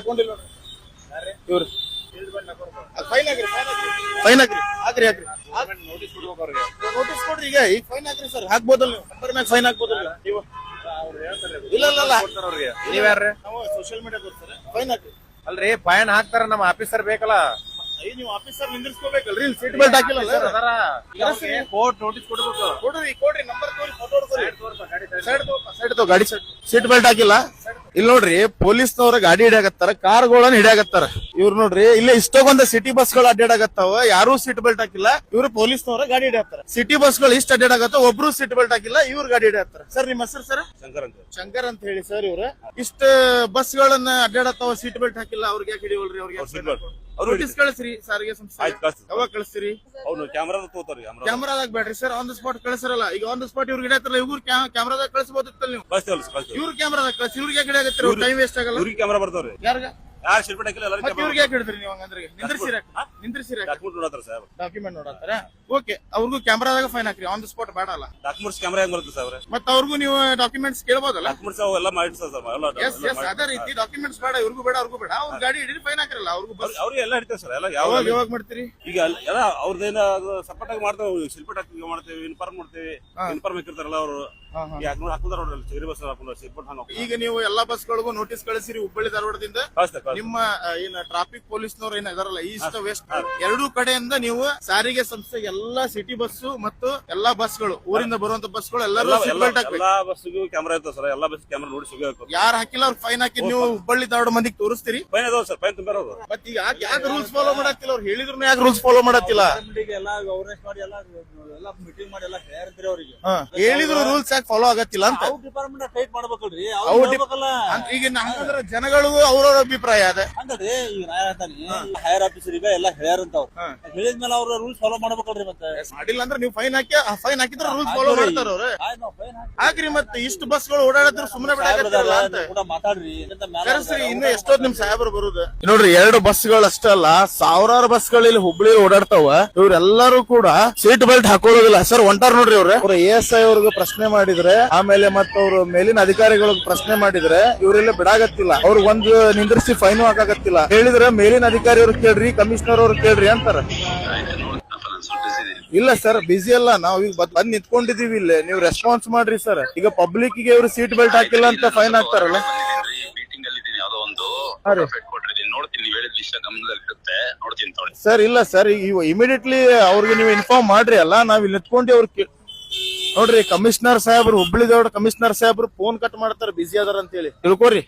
ಹಾಕೊಂಡಿಲ್ಲ ನೋಡ್ರಿ ಇವ್ರು ಫೈನ್ ಹಾಕ್ರಿ ಫೈನ್ ಹಾಕ್ರಿ ಹಾಕ್ರಿ ಹಾಕ್ರಿ ನೋಟಿಸ್ ಕೊಡ್ಬೇಕು ಅವ್ರಿಗೆ. ನೋಟಿಸ್ ಕೊಡ್ರಿ ಈಗ ಫೈನ್ ಹಾಕ್ರಿ ಸರ್ ಹಾಕ್ಬೋದಲ್ಲ ನೀವು ನಂಬರ್ ಮ್ಯಾಗ ಫೈನ್ ಹಾಕ್ಬೋದಲ್ಲ ನೀವು ಇಲ್ಲ ಇಲ್ಲ ಇಲ್ಲ ಅವ್ರಿಗೆ ನೀವ್ಯಾರ್ರಿ? ನಾವು ಸೋಶಿಯಲ್ ಮೀಡಿಯಾ ಕೊಡ್ತಾರೆ ಫೈನ್ ಹಾಕ್ರಿ ಅಲ್ರಿ ಫೈನ್ ಹಾಕ್ತಾರ ನಮ್ಮ ಆಫೀಸರ್ ಬೇಕಲ್ಲ. ನೀವು ಆಫೀಸರ್ ನಿಂದಿರ್ಸ್ಕೋಬೇಕಲ್ರಿ ಸೀಟ್ ಬೆಲ್ಟ್ ಹಾಕಿಲ್ಲ ಕೋರ್ಟ್ ನೋಟಿಸ್ ಕೊಡ್ಬೇಕು. ಕೊಡ್ರಿ ಕೊಡ್ರಿ ನಂಬರ್ ತೋರಿ ಫೋಟೋ ಸೈಡ್ ತೋ ಗಾಡಿ ಸೀಟ್ ಬೆಲ್ಟ್ ಹಾಕಿಲ್ಲ. ಇಲ್ಲಿ ನೋಡ್ರಿ ಪೊಲೀಸ್ನವ್ರ ಗಾಡಿ ಹಿಡಿಯಾಕತ್ತಾರ, ಕಾರ್ಗಳನ್ನ ಹಿಡಿಯಾಕತ್ತಾರ. ಇವ್ರು ನೋಡ್ರಿ ಇಲ್ಲೇ ಇಷ್ಟೊಂದ ಸಿಟಿ ಬಸ್ ಗಳು ಅಡ್ಡಾಡಕತ್ತಾವ, ಯಾರು ಸೀಟ್ ಬೆಲ್ಟ್ ಹಾಕಿಲ್ಲ. ಇವ್ರು ಪೊಲೀಸ್ನವ್ರ ಗಾಡಿ ಹಿಡಿಯತ್ತಾರ. ಸಿಟಿ ಬಸ್ ಗಳು ಇಷ್ಟ ಅಡ್ಡಾಡಕತ್ತಾವ, ಒಬ್ರು ಸೀಟ್ ಬೆಲ್ಟ್ ಹಾಕಿಲ್ಲ, ಇವ್ರು ಗಾಡಿ ಹಿಡಿಯತ್ತಾರ. ಸರ್ ನಿಮ್ಮ ಹೆಸರು ಸರ್? ಶಂಕರ್ ಅಂತ ಹೇಳಿ ಸರ್. ಇವ್ರ ಇಷ್ಟ ಬಸ್ ಗಳನ್ನ ಅಡ್ಡಾಡತ್ತಾವ, ಸೀಟ್ ಬೆಲ್ಟ್ ಹಾಕಿಲ್ಲ, ಅವ್ರಿಗೆ ಯಾಕೆ ಹಿಡಿವಲ್ರಿ? ಅವ್ರಿಗೆ ನೋಟಿಸ್ ಕಳಿಸ್ರಿ ಸಾರಿಗೆ ಸಂಸ್ಥೆ. ಯಾವಾಗ ಕಳಿಸ್ತೀರಿ? ಕ್ಯಾಮ್ರಾದಾಗ ಬೇಡ್ರಿ ಸರ್, ಆನ್ ದ ಸ್ಪಾಟ್ ಕಳಿಸಿರಲ್ಲ. ಈಗ ಆನ್ ದ ಸ್ಪಾಟ್ ಇವ್ರಿಗೆ ಹಿಡಿಯತ್ತಲ್ಲ, ಇವ್ರು ಕ್ಯಾಮ್ರಾದಾಗ ಕಳಿಸಬಹುದಿತ್ತಲ್ಲ ನೀವು. ಇವ್ರು ಕ್ಯಾಮ್ರಾದಾಗ ಕಳಿಸಿ, ಇವ್ರಿಗೆ ಯಾಕೆ ಹಿಡಿಯಾಕತ್ತೀರಿ? ಟೈಮ್ ವೇಸ್ಟ್ ಆಗಲ್ಲ. ಕ್ಯಾಮ್ರಾ ಬರ್ತಾವ್ರಿ. ಯಾರ್ಗ ಯಾರು ಶಿಲ್ಪಟ್ ಹಾಕಿಲ್ಲ ಇವ್ರಿಗೆ ಯಾಕೆ ಹಿಡಿದ್ರಿ ನೀವು? ಹಂಗಂದ್ರೆ ನಿಂದ್ರಿಸಿರ ಡಾಕ್ಯುಮೆಂಟ್ ನೋಡತ್ತಾರ. ಓಕೆ, ಅವ್ರಿಗೂ ಕ್ಯಾಮ್ರಾದಾಗ ಫೈನ್ ಹಾಕ್ರಿ, ಆನ್ ದ ಸ್ಪಾಟ್ ಬೇಡ ಅಲ್ಲ. ಡಾಕ್ಯುಮೆಂಟ್ಸ್ ಕ್ಯಾಮ್ರಾ ಹೆಂಗ್ ಬರುತ್ತೆ ಸರ್? ಮತ್ತೆ ಅವ್ರಿಗೂ ನೀವು ಡಾಕ್ಯುಮೆಂಟ್ಸ್ ಕೇಳ್ಬೋದಲ್ಲ. ಡಾಕ್ಯುಮೆಂಟ್ಸ್ ಅವೆಲ್ಲ ಮಾಡಿರ್ತಾರೆ ಸರ್. ಎಸ್ ಎಸ್ ಅದೇ ರೀತಿ ಡಾಕ್ಯುಮೆಂಟ್ಸ್ ಬೇಡ, ಇವ್ರಿಗೂ ಬೇಡ, ಅವ್ರಿಗೂ ಬೇಡ. ಅವ್ರ ಗಾಡಿ ಹಿಡಿದು ಫೈನ್ ಹಾಕಿರಲ್ಲ, ಅವ್ರಿಗೂ ಅವ್ರಿಗೆ ಎಲ್ಲ ಹಿಡಿತಾರೆ ಸರ್. ಎಲ್ಲ ಯಾವಾಗ ಮಾಡ್ತೀರಿ? ಈಗ ಎಲ್ಲ ಅವ್ರದ್ದೇನ ಸಪೋರ್ಟ್ ಆಗಿ ಮಾಡ್ತೇವೆ, ಶಿಲ್ಪಟ್ ಹಾಕಿ ಮಾಡ್ತೇವೆ, ಇನ್ಫಾರ್ಮ್ ಮಾಡ್ತೇವೆ. ಇನ್ಫಾರ್ಮ್ ಹಾಕಿರ್ತಾರಲ್ಲ ಅವರು ಈಗ ನೀವು ಎಲ್ಲಾ ಬಸ್ಗಳಿಗೂ ನೋಟಿಸ್ ಕಳಿಸಿರಿ ಹುಬ್ಬಳ್ಳಿ ಧಾರವಾಡದಿಂದ. ನಿಮ್ಮ ಏನ ಟ್ರಾಫಿಕ್ ಪೊಲೀಸ್ನವ್ರು ಏನ ಇದಾರಲ್ಲ ಈಸ್ಟ್ ವೆಸ್ಟ್ ಎರಡೂ ಕಡೆಯಿಂದ ನೀವು ಸಾರಿಗೆ ಸಂಸ್ಥೆ ಎಲ್ಲಾ ಸಿಟಿ ಬಸ್ ಮತ್ತು ಎಲ್ಲಾ ಬಸ್ಗಳು ಊರಿಂದ ಬರುವಂತ ಬಸ್ಗಳು ಎಲ್ಲರೂ ಎಲ್ಲಾ ಬಸ್ಸಿಗೂ ಕ್ಯಾಮ್ರಾ ಇರ್ತದೆ ಸರ್. ಎಲ್ಲಾ ಬಸ್ ಕ್ಯಾಮ್ರಾ ನೋಡಿ ಸಿಗಬೇಕು. ಯಾರು ಹಾಕಿಲ್ಲ ಅವ್ರು ಫೈನ್ ಹಾಕಿ ನೀವು ಹುಬ್ಬಳ್ಳಿ ಧಾರವಾಡ ಮಂದಿಗೆ ತೋರಿಸ್ತೀರಿ. ಫೈನ್ ಅದಾವ ಸರ್, ಫೈನ್ ತುಂಬಿರೋದು. ಮತ್ತೆ ಈಗ ಯಾಕೆ ರೂಲ್ಸ್ ಫಾಲೋ ಮಾಡತ್ತಿಲ್ಲ? ಅವ್ರು ಹೇಳಿದ್ರು ಯಾಕೆ ರೂಲ್ಸ್ ಫಾಲೋ ಮಾಡತ್ತಿಲ್ಲ? ಹೇಳಿದ್ರು ರೂಲ್ಸ್ ಯಾಕೆ ಫಾಲೋ ಆಗತ್ತಿಲ್ಲ ಅಂತ ಈಗ ಹಂಗಂದ್ರೆ ಜನಗಳಿಗೂ ಅವ್ರವ್ರ ಅಭಿಪ್ರಾಯ ಅದ. ಹೈಯರ್ ಆಫೀಸರಿಗೆ ಎಲ್ಲ ಹೇಳ್ಯಾರಂತ ಅವ್ರು ಹೇಳಿದ್ಮೇಲೆ ಅವ್ರ ರೂಲ್ಸ್ ಫಾಲೋ ಮಾಡ್ಬೇಕಲ್ರಿ. ಮತ್ತೆ ಮಾಡಿಲ್ಲ ಅಂದ್ರೆ ನೀವು ಫೈನ್ ಹಾಕಿದ್ರೆ ರೂಲ್ಸ್ ಫಾಲೋ ಮಾಡ್ತಾರ ಅವ್ರು. ಹಾಕ್ರಿ, ಮತ್ತೆ ಇಷ್ಟು ಬಸ್ಗಳು ಓಡಾಡಿದ್ರು ಸುಮ್ಮನೆ ಮಾತಾಡ್ರಿ. ಕರೆಸ್ರಿ, ಇನ್ನು ಎಷ್ಟೊತ್ತು ನಿಮ್ ಸಾಹೇಬರು ಬರುದು ನೋಡ್ರಿ. ಎರಡು ಬಸ್ಗಳು ಅಷ್ಟೇ ಅಲ್ಲ, ಸಾವಿರಾರು ಬಸ್ಗಳು ಇಲ್ಲಿ ಹುಬ್ಳಿ ಓಡಾಡ್ತಾವ. ಇವ್ರೆಲ್ಲರೂ ಕೂಡ ಸೀಟ್ ಬೆಲ್ಟ್ ಹಾಕೊಳ್ಳೋದಿಲ್ಲ ಸರ್. ಹೊಂಟಾರ ನೋಡ್ರಿ ಅವ್ರು ASI ಅವ್ರಿಗೆ ಪ್ರಶ್ನೆ ಮಾಡಿದ್ರೆ, ಆಮೇಲೆ ಮತ್ತ ಅವ್ರು ಮೇಲಿನ ಅಧಿಕಾರಿಗಳಿಗೆ ಪ್ರಶ್ನೆ ಮಾಡಿದ್ರೆ ಇವರೆಲ್ಲ ಬಿಡಾಗತ್ತಿಲ್ಲ. ಅವ್ರಿಗೆ ಒಂದು ನಿಂದ್ರಿಸಿ ಫೈನ್ ಹಾಕಾಗತ್ತಿಲ್ಲ. ಹೇಳಿದ್ರೆ ಮೇಲಿನ ಅಧಿಕಾರಿ ಅವ್ರು ಕೇಳ್ರಿ, ಕಮಿಷನರ್ ಅವ್ರು ಕೇಳ್ರಿ ಅಂತಾರ. ಇಲ್ಲ ಸರ್, ಬಿಸಿ ಅಲ್ಲ, ನಾವ್ ಈಗ ಬಂದ್ ನಿಂತ್ಕೊಂಡಿದೀವಿ ಇಲ್ಲಿ. ನೀವು ರೆಸ್ಪಾನ್ಸ್ ಮಾಡ್ರಿ ಸರ್. ಈಗ ಪಬ್ಲಿಕ್ ಗೆ ಇವ್ರು ಸೀಟ್ ಬೆಲ್ಟ್ ಹಾಕಿಲ್ಲ ಅಂತ ಫೈನ್ ಹಾಕ್ತಾರಲ್ಲ. ಸರ್ ಇಲ್ಲ ಸರ್, ಇಮಿಡಿಯೇಟ್ಲಿ ಅವ್ರಿಗೆ ನೀವು ಇನ್ಫಾರ್ಮ್ ಮಾಡ್ರಿ ಅಲ್ಲ. ನಾವ್ ಇಲ್ಲಿ ನಿಂತ್ಕೊಂಡು ಅವ್ರು ನೋಡ್ರಿ, ಕಮಿಷನರ್ ಸಾಹೇಬ್ರು ಹುಬ್ಳಿ ಧಾರವಾಡ ಕಮಿಷನರ್ ಸಾಹೇಬ್ರು ಫೋನ್ ಕಟ್ ಮಾಡ್ತಾರ, ಬಿಸಿ ಅದಾರ ಅಂತ ಹೇಳಿ ತಿಳ್ಕೊರಿ.